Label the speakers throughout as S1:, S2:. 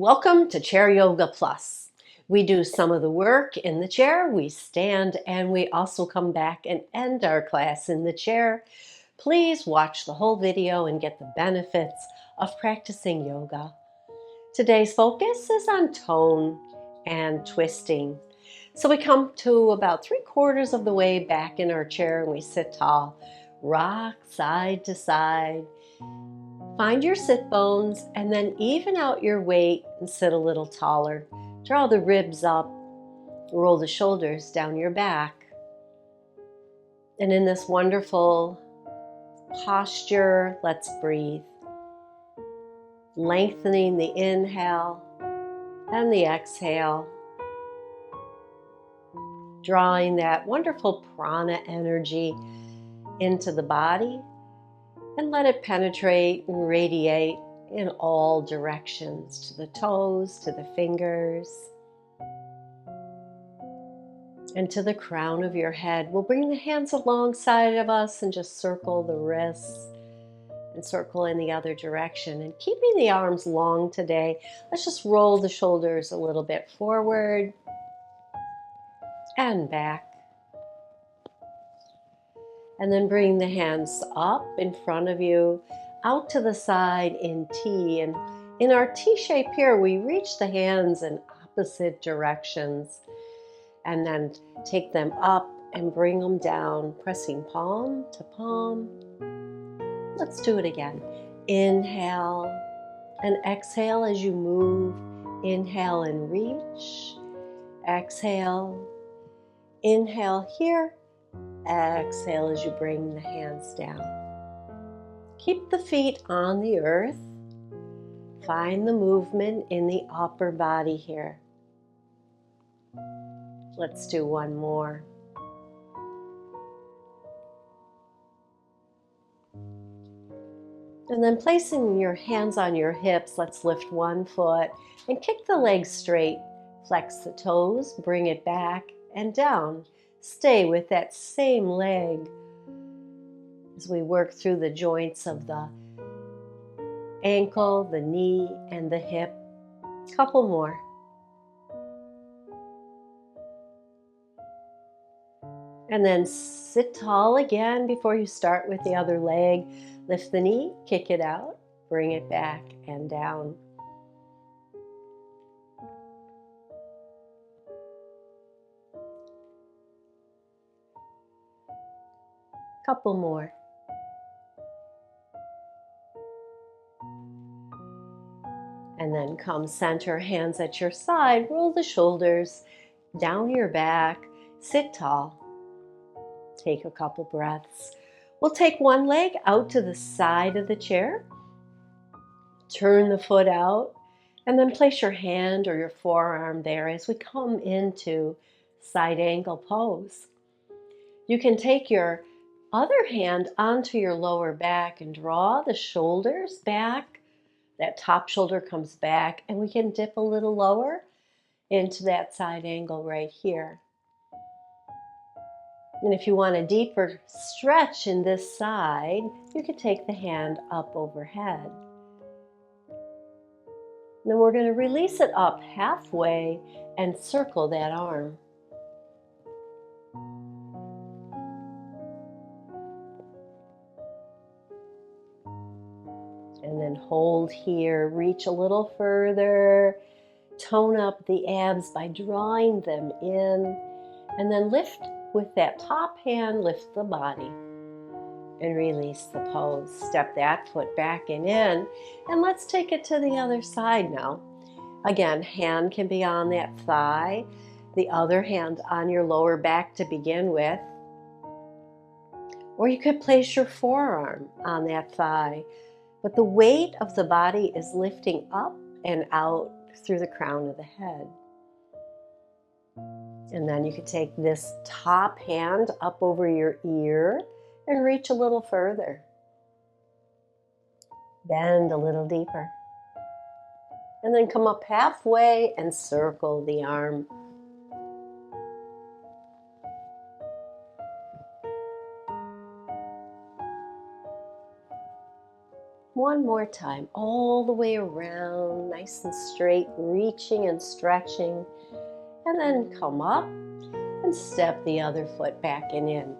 S1: Welcome to Chair Yoga Plus. We do some of the work in the chair, we stand, and we also come back and end our class in the chair. Please watch the whole video and get the benefits of practicing yoga. Today's focus is on tone and twisting. So we come to about 3/4 of the way back in our chair and we sit tall. Rock side to side. Find your sit bones and then even out your weight and sit a little taller. Draw the ribs up, roll the shoulders down your back. And in this wonderful posture, let's breathe. Lengthening the inhale and the exhale. Drawing that wonderful prana energy into the body and let it penetrate and radiate in all directions, to the toes, to the fingers, and to the crown of your head. We'll bring the hands alongside of us and just circle the wrists and circle in the other direction. And keeping the arms long today, let's just roll the shoulders a little bit forward and back. And then bring the hands up in front of you, out to the side in T. And in our T shape here, we reach the hands in opposite directions and then take them up and bring them down, pressing palm to palm. Let's do it again. Inhale and exhale as you move. Inhale and reach. Exhale. Inhale here. Exhale as you bring the hands down. Keep the feet on the earth. Find the movement in the upper body here. Let's do one more. And then placing your hands on your hips, let's lift one foot and kick the legs straight. Flex the toes, bring it back and down. Stay with that same leg as we work through the joints of the ankle, the knee, and the hip. Couple more. And then sit tall again before you start with the other leg. Lift the knee, kick it out, bring it back and down. Couple more. And then come center, hands at your side, roll the shoulders down your back, sit tall. Take a couple breaths. We'll take one leg out to the side of the chair. Turn the foot out and then place your hand or your forearm there as we come into side angle pose. You can take your other hand onto your lower back and draw the shoulders back. That top shoulder comes back and we can dip a little lower into that side angle right here. And if you want a deeper stretch in this side, you can take the hand up overhead. Then we're going to release it up halfway and circle that arm. And then hold here, reach a little further, tone up the abs by drawing them in, and then lift with that top hand, lift the body and release the pose. Step that foot back and in, and let's take it to the other side now. Again, hand can be on that thigh, the other hand on your lower back to begin with, or you could place your forearm on that thigh. But the weight of the body is lifting up and out through the crown of the head. And then you could take this top hand up over your ear and reach a little further. Bend a little deeper. And then come up halfway and circle the arm. One more time, all the way around, nice and straight, reaching and stretching, and then come up and step the other foot back and in.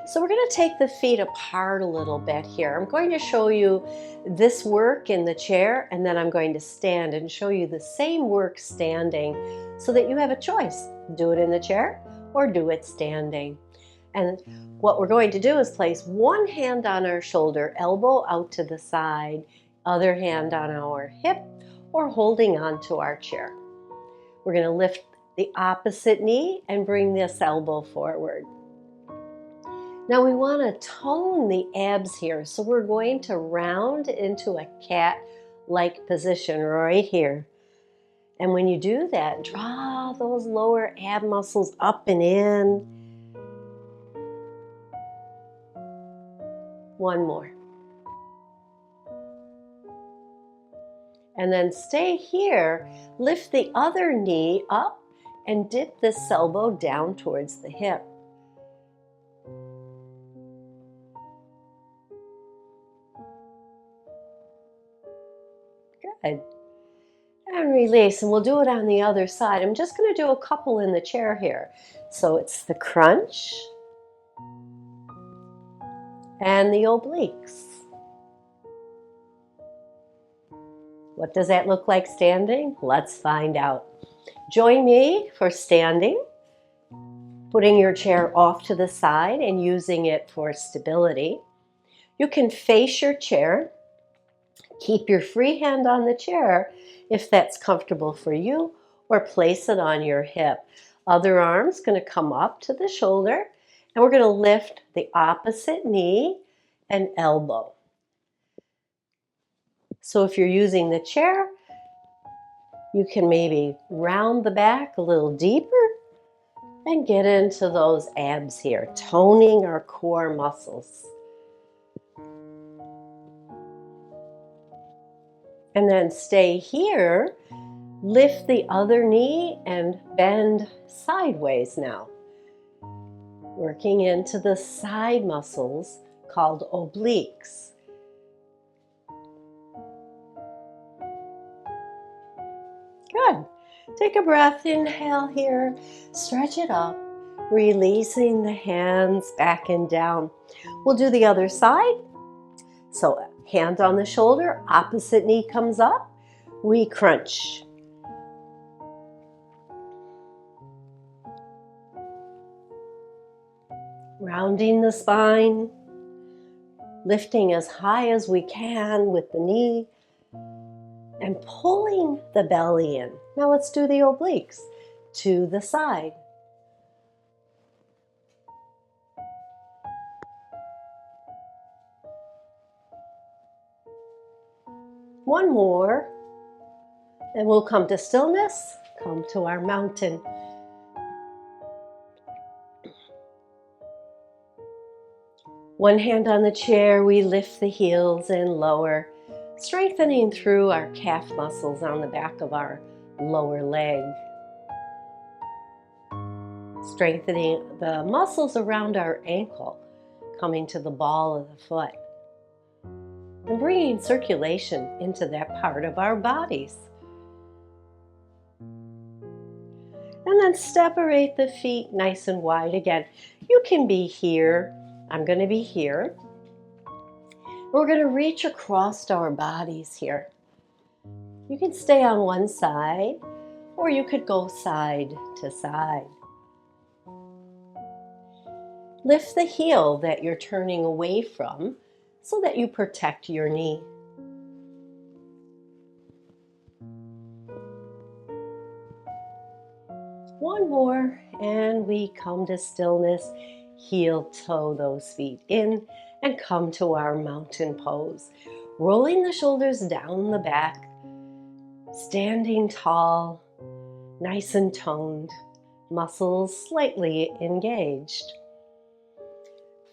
S1: So we're going to take the feet apart a little bit here. I'm going to show you this work in the chair, and then I'm going to stand and show you the same work standing so that you have a choice. Do it in the chair or do it standing. And what we're going to do is place one hand on our shoulder, elbow out to the side, other hand on our hip, or holding onto our chair. We're going to lift the opposite knee and bring this elbow forward. Now we want to tone the abs here, so we're going to round into a cat-like position right here. And when you do that, draw those lower ab muscles up and in. One more. And then stay here, lift the other knee up and dip this elbow down towards the hip. Good. And release, and we'll do it on the other side. I'm just going to do a couple in the chair here. So it's the crunch and the obliques. What does that look like standing? Let's find out. Join me for standing, putting your chair off to the side and using it for stability. You can face your chair. Keep your free hand on the chair if that's comfortable for you, or place it on your hip. Other arm's going to come up to the shoulder, and we're going to lift the opposite knee and elbow. So if you're using the chair, you can maybe round the back a little deeper and get into those abs here, toning our core muscles. And then stay here, lift the other knee and bend sideways now. Working into the side muscles called obliques. Good. Take a breath, inhale here, stretch it up, releasing the hands back and down. We'll do the other side. So hand on the shoulder, opposite knee comes up, we crunch. Rounding the spine, lifting as high as we can with the knee, and pulling the belly in. Now let's do the obliques to the side. One more, and we'll come to stillness, come to our mountain. One hand on the chair, we lift the heels and lower, strengthening through our calf muscles on the back of our lower leg. Strengthening the muscles around our ankle, coming to the ball of the foot. And bringing circulation into that part of our bodies. And then separate the feet nice and wide again. You can be here. I'm going to be here. We're going to reach across our bodies here. You can stay on one side, or you could go side to side. Lift the heel that you're turning away from so that you protect your knee. One more, and we come to stillness. Heel toe those feet in and come to our mountain pose. Rolling the shoulders down the back, standing tall, nice and toned, muscles slightly engaged.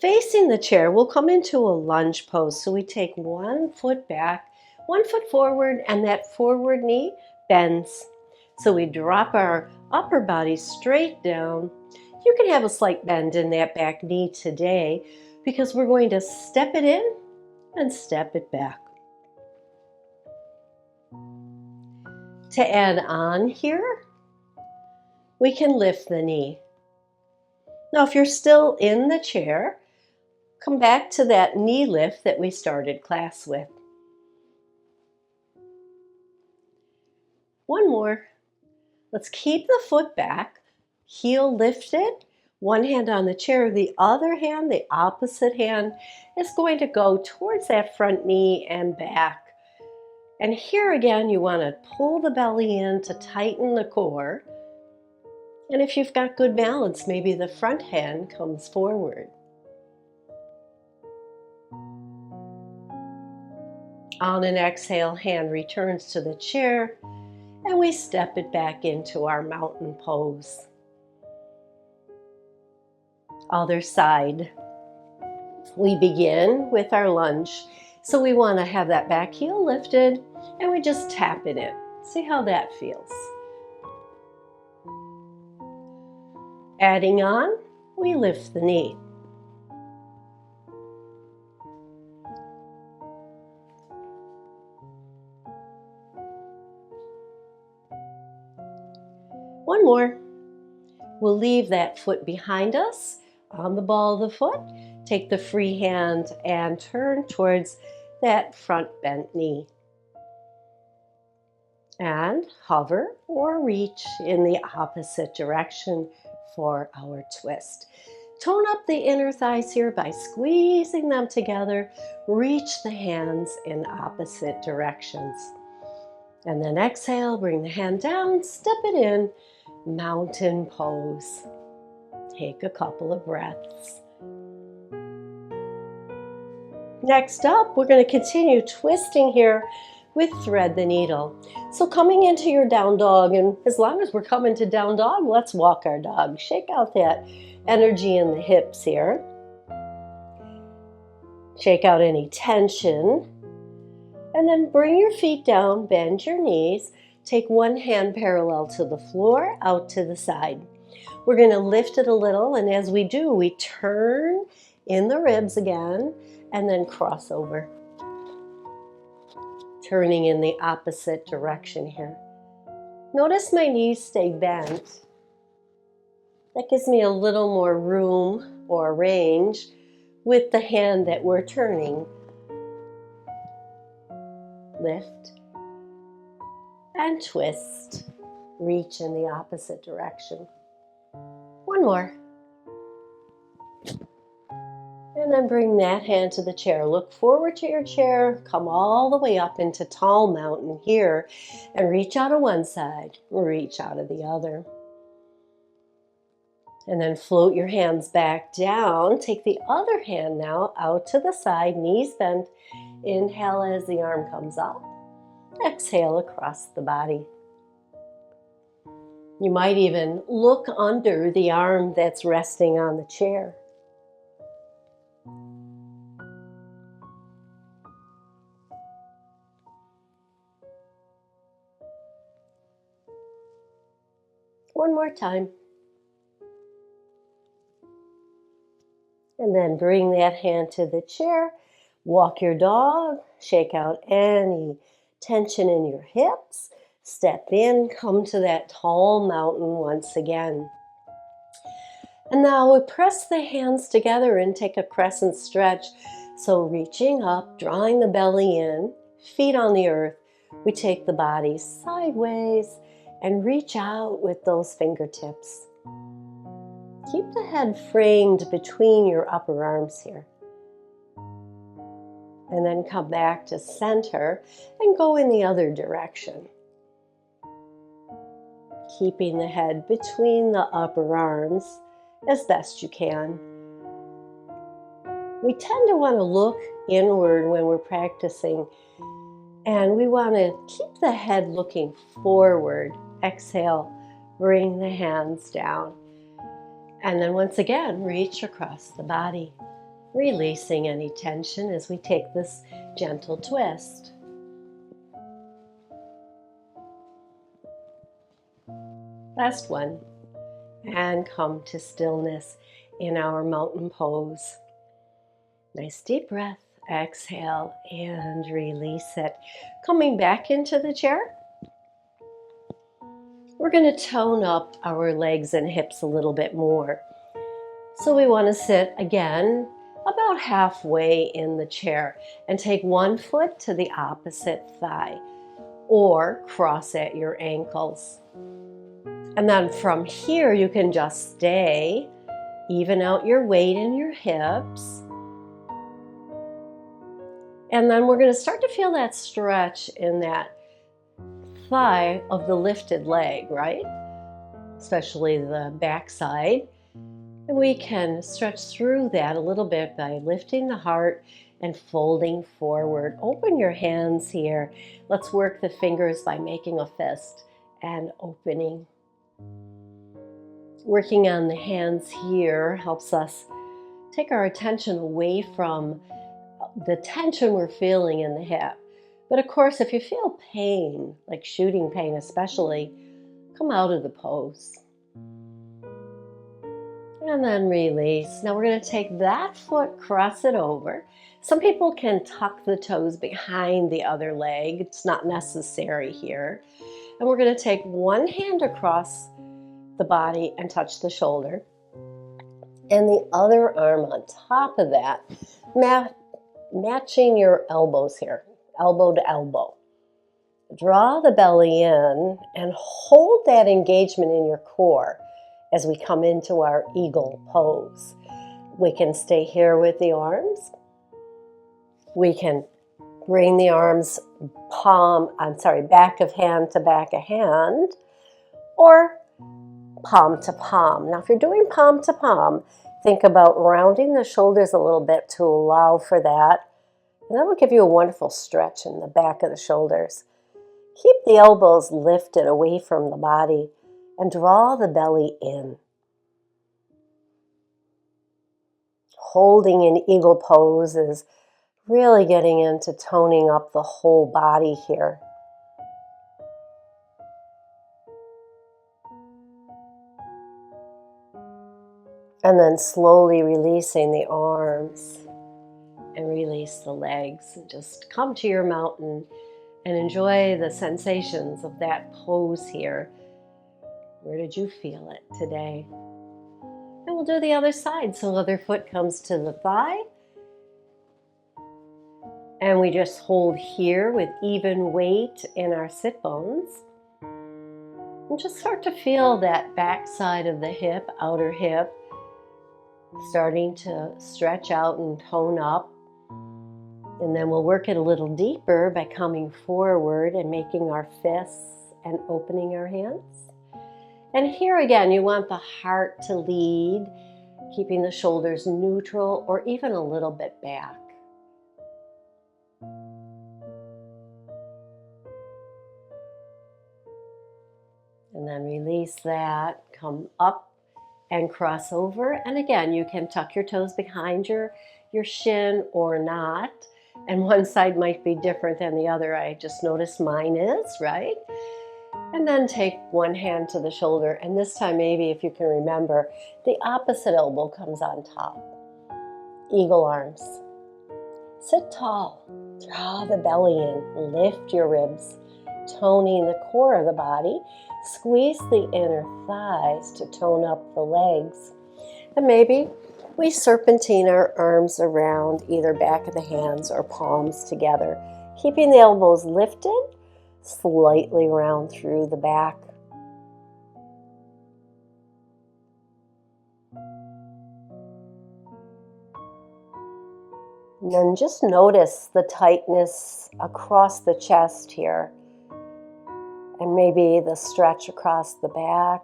S1: Facing the chair, we'll come into a lunge pose. So we take 1 foot back, 1 foot forward, and that forward knee bends. So we drop our upper body straight down. You can have a slight bend in that back knee today because we're going to step it in and step it back. To add on here, we can lift the knee. Now, if you're still in the chair, come back to that knee lift that we started class with. One more. Let's keep the foot back, heel lifted, one hand on the chair, the other hand, the opposite hand, is going to go towards that front knee and back. And here again, you want to pull the belly in to tighten the core. And if you've got good balance, maybe the front hand comes forward. On an exhale, hand returns to the chair, and we step it back into our mountain pose. Other side. We begin with our lunge. So we want to have that back heel lifted, and we just tap it in. See how that feels. Adding on, we lift the knee. One more. We'll leave that foot behind us on the ball of the foot. Take the free hand and turn towards that front bent knee. And hover or reach in the opposite direction for our twist. Tone up the inner thighs here by squeezing them together. Reach the hands in opposite directions. And then exhale, bring the hand down, step it in, mountain pose. Take a couple of breaths. Next up, we're going to continue twisting here with thread the needle. So coming into your down dog, and as long as we're coming to down dog, let's walk our dog. Shake out that energy in the hips here. Shake out any tension. And then bring your feet down, bend your knees. Take one hand parallel to the floor, out to the side. We're going to lift it a little, and as we do, we turn in the ribs again, and then cross over. Turning in the opposite direction here. Notice my knees stay bent. That gives me a little more room or range with the hand that we're turning. Lift and twist. Reach in the opposite direction. One more. And then bring that hand to the chair. Look forward to your chair. Come all the way up into tall mountain here. And reach out of one side. Reach out of the other. And then float your hands back down. Take the other hand now out to the side. Knees bent. Inhale as the arm comes up. Exhale across the body. You might even look under the arm that's resting on the chair. One more time. And then bring that hand to the chair. Walk your dog. Shake out any tension in your hips. Step in. Come to that tall mountain once again. And now we press the hands together and take a crescent stretch. So reaching up, drawing the belly in, feet on the earth. We take the body sideways and reach out with those fingertips. Keep the head framed between your upper arms here. And then come back to center and go in the other direction. Keeping the head between the upper arms as best you can. We tend to want to look inward when we're practicing, and we want to keep the head looking forward. Exhale, bring the hands down. And then once again, reach across the body, releasing any tension as we take this gentle twist. Last one. And come to stillness in our mountain pose. Nice deep breath Exhale and release it. Coming back into the chair, we're going to tone up our legs and hips a little bit more. So we want to sit again about halfway in the chair and take one foot to the opposite thigh or cross at your ankles. And then from here you can just stay, even out your weight in your hips. And then we're going to start to feel that stretch in that thigh of the lifted leg, right? Especially the back side. And we can stretch through that a little bit by lifting the heart and folding forward. Open your hands here. Let's work the fingers by making a fist and opening. Working on the hands here helps us take our attention away from the tension we're feeling in the hip. But of course, if you feel pain, like shooting pain especially, come out of the pose. And then release. Now we're going to take that foot, cross it over. Some people can tuck the toes behind the other leg. It's not necessary here. And we're going to take one hand across the body and touch the shoulder. And the other arm on top of that, matching your elbows here, elbow to elbow. Draw the belly in and hold that engagement in your core as we come into our eagle pose. We can stay here with the arms. We can bring the arms back of hand to back of hand, or palm to palm. Now, if you're doing palm to palm, think about rounding the shoulders a little bit to allow for that. And that will give you a wonderful stretch in the back of the shoulders. Keep the elbows lifted away from the body and draw the belly in. Holding an eagle pose is really getting into toning up the whole body here. And then slowly releasing the arms and release the legs. Just come to your mountain and enjoy the sensations of that pose here. Where did you feel it today? And we'll do the other side. So other foot comes to the thigh. And we just hold here with even weight in our sit bones. And just start to feel that back side of the hip, outer hip, starting to stretch out and tone up. And then we'll work it a little deeper by coming forward and making our fists and opening our hands. And here again, you want the heart to lead, keeping the shoulders neutral or even a little bit back. And then release that, come up and cross over. And again, you can tuck your toes behind your shin or not. And one side might be different than the other. I just noticed mine is, right? And then take one hand to the shoulder. And this time, maybe if you can remember, the opposite elbow comes on top. Eagle arms. Sit tall. Draw the belly in. Lift your ribs. Toning the core of the body. Squeeze the inner thighs to tone up the legs. And maybe we serpentine our arms around either back of the hands or palms together, keeping the elbows lifted, slightly round through the back. And then just notice the tightness across the chest here. And maybe the stretch across the back.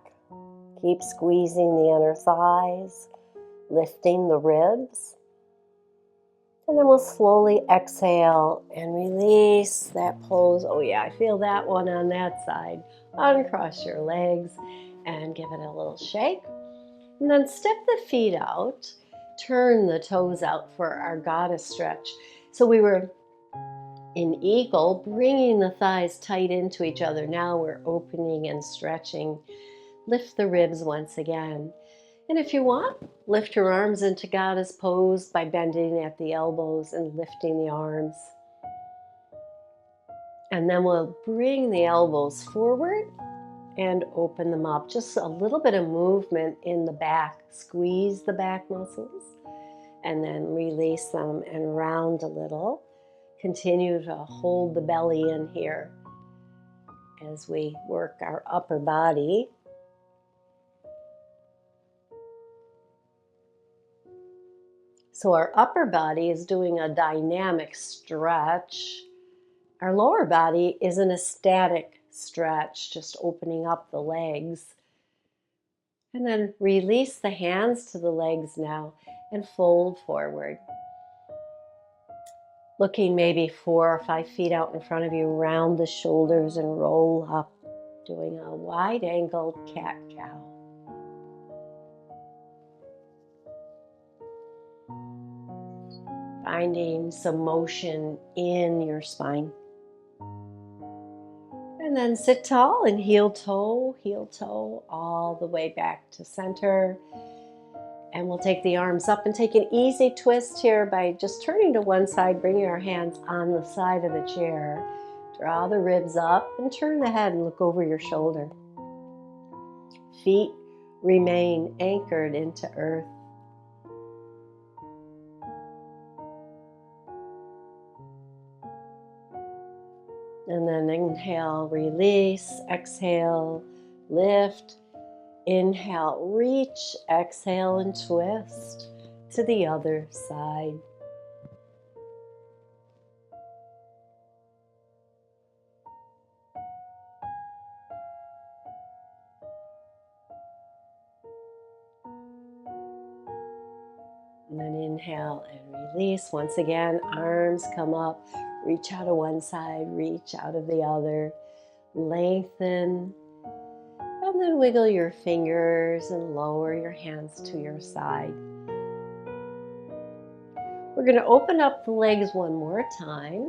S1: Keep squeezing the inner thighs, lifting the ribs. And then we'll slowly exhale and release that pose. Oh yeah, I feel that one on that side. Uncross your legs and give it a little shake. And then step the feet out. Turn the toes out for our goddess stretch. So we were in eagle, bringing the thighs tight into each other. Now we're opening and stretching. Lift the ribs once again. And if you want, lift your arms into goddess pose by bending at the elbows and lifting the arms. And then we'll bring the elbows forward and open them up. Just a little bit of movement in the back. Squeeze the back muscles and then release them and round a little. Continue to hold the belly in here as we work our upper body. So our upper body is doing a dynamic stretch. Our lower body is in a static stretch, just opening up the legs. And then release the hands to the legs now and fold forward. Looking maybe 4 or 5 feet out in front of you, round the shoulders and roll up, doing a wide angled cat-cow. Finding some motion in your spine. And then sit tall and heel toe, all the way back to center. And we'll take the arms up and take an easy twist here by just turning to one side, bringing our hands on the side of the chair. Draw the ribs up and turn the head and look over your shoulder. Feet remain anchored into earth. And then inhale, release, exhale, lift. Inhale, reach, exhale, and twist to the other side. And then inhale and release. Once again, arms come up, reach out of one side, reach out of the other, lengthen. And then wiggle your fingers and lower your hands to your side. We're going to open up the legs one more time.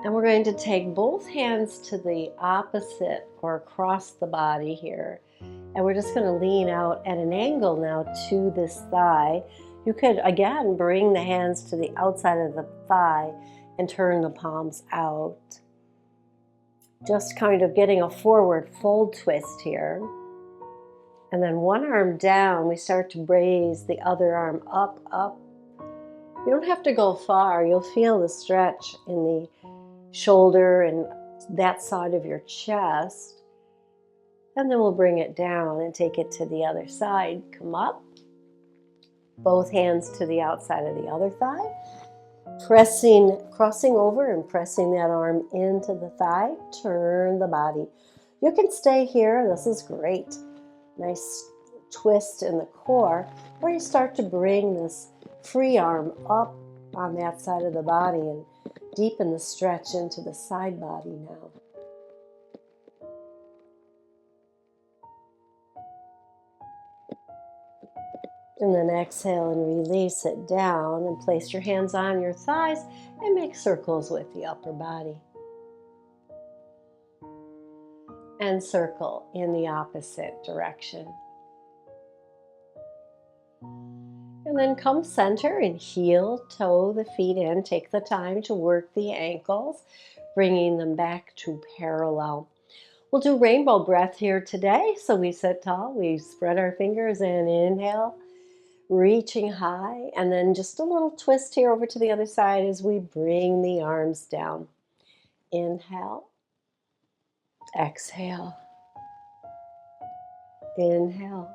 S1: And we're going to take both hands to the opposite or across the body here. And we're just going to lean out at an angle now to this thigh. You could, again, bring the hands to the outside of the thigh and turn the palms out. Just kind of getting a forward fold twist here. And then one arm down, we start to raise the other arm up, up. You don't have to go far. You'll feel the stretch in the shoulder and that side of your chest. And then we'll bring it down and take it to the other side. Come up. Both hands to the outside of the other thigh. Crossing over and pressing that arm into the thigh. Turn the body. You can stay here. This is great. Nice twist in the core. Or you start to bring this free arm up on that side of the body and deepen the stretch into the side body now. And then exhale and release it down and place your hands on your thighs and make circles with the upper body. And circle in the opposite direction. And then come center and heel toe the feet in. Take the time to work the ankles, bringing them back to parallel. We'll do rainbow breath here today. So we sit tall, we spread our fingers and inhale. Reaching high, and then just a little twist here over to the other side as we bring the arms down. Inhale, exhale, inhale,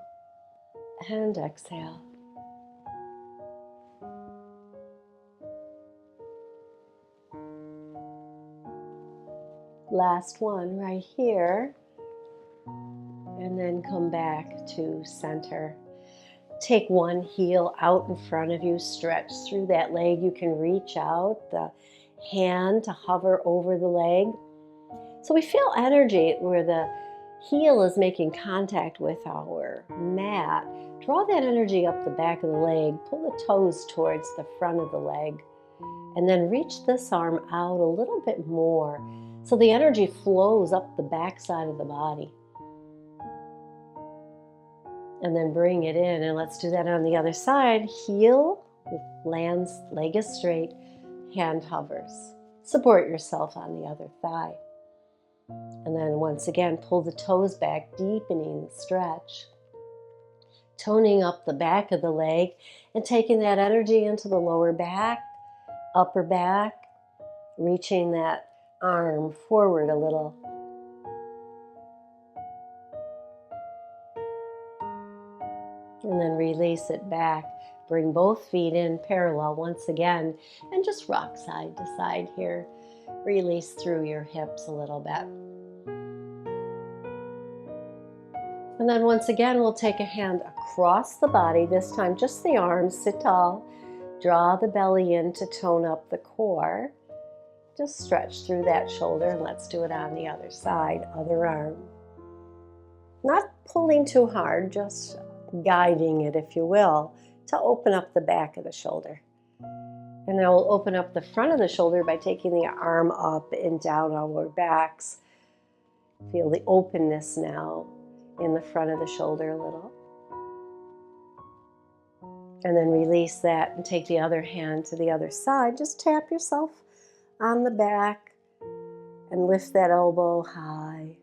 S1: and exhale. Last one right here, and then come back to center. Take one heel out in front of you, stretch through that leg. You can reach out the hand to hover over the leg. So we feel energy where the heel is making contact with our mat. Draw that energy up the back of the leg. Pull the toes towards the front of the leg. And then reach this arm out a little bit more so the energy flows up the back side of the body. And then bring it in, and let's do that on the other side. Heel lands, leg is straight, hand hovers. Support yourself on the other thigh. And then once again, pull the toes back, deepening the stretch. Toning up the back of the leg and taking that energy into the lower back, upper back, reaching that arm forward a little. And then release it back. Bring both feet in parallel once again and just rock side to side here. Release through your hips a little bit. And then once again, we'll take a hand across the body, this time just the arms, sit tall. Draw the belly in to tone up the core. Just stretch through that shoulder, and let's do it on the other side, other arm. Not pulling too hard, just guiding it, if you will, to open up the back of the shoulder. And then we'll open up the front of the shoulder by taking the arm up and down our backs. Feel the openness now in the front of the shoulder a little. And then release that and take the other hand to the other side. Just tap yourself on the back and lift that elbow high.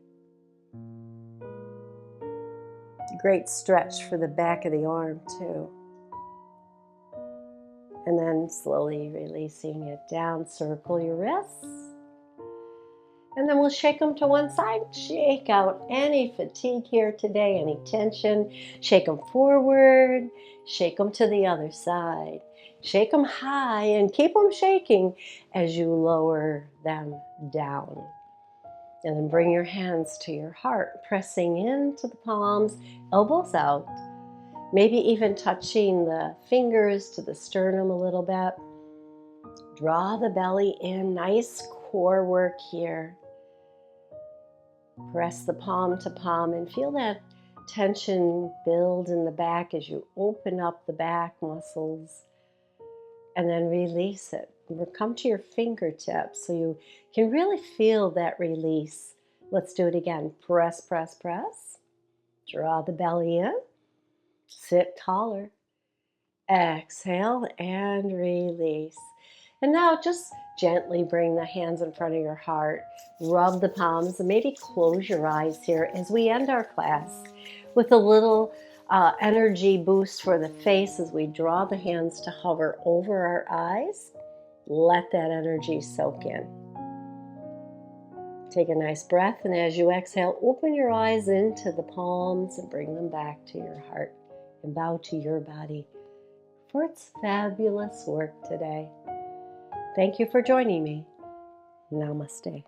S1: Great stretch for the back of the arm too. And then slowly releasing it down, circle your wrists. And then we'll shake them to one side. Shake out any fatigue here today, any tension. Shake them forward, shake them to the other side. Shake them high and keep them shaking as you lower them down. And then bring your hands to your heart, pressing into the palms, elbows out. Maybe even touching the fingers to the sternum a little bit. Draw the belly in, nice core work here. Press the palm to palm and feel that tension build in the back as you open up the back muscles. And then release it. Come to your fingertips so you can really feel that release. Let's do it again. Press, press, press. Draw the belly in. Sit taller. Exhale and release. And now just gently bring the hands in front of your heart. Rub the palms and maybe close your eyes here as we end our class with a little energy boost for the face as we draw the hands to hover over our eyes. Let that energy soak in. Take a nice breath, and as you exhale, open your eyes into the palms and bring them back to your heart and bow to your body for its fabulous work today. Thank you for joining me. Namaste.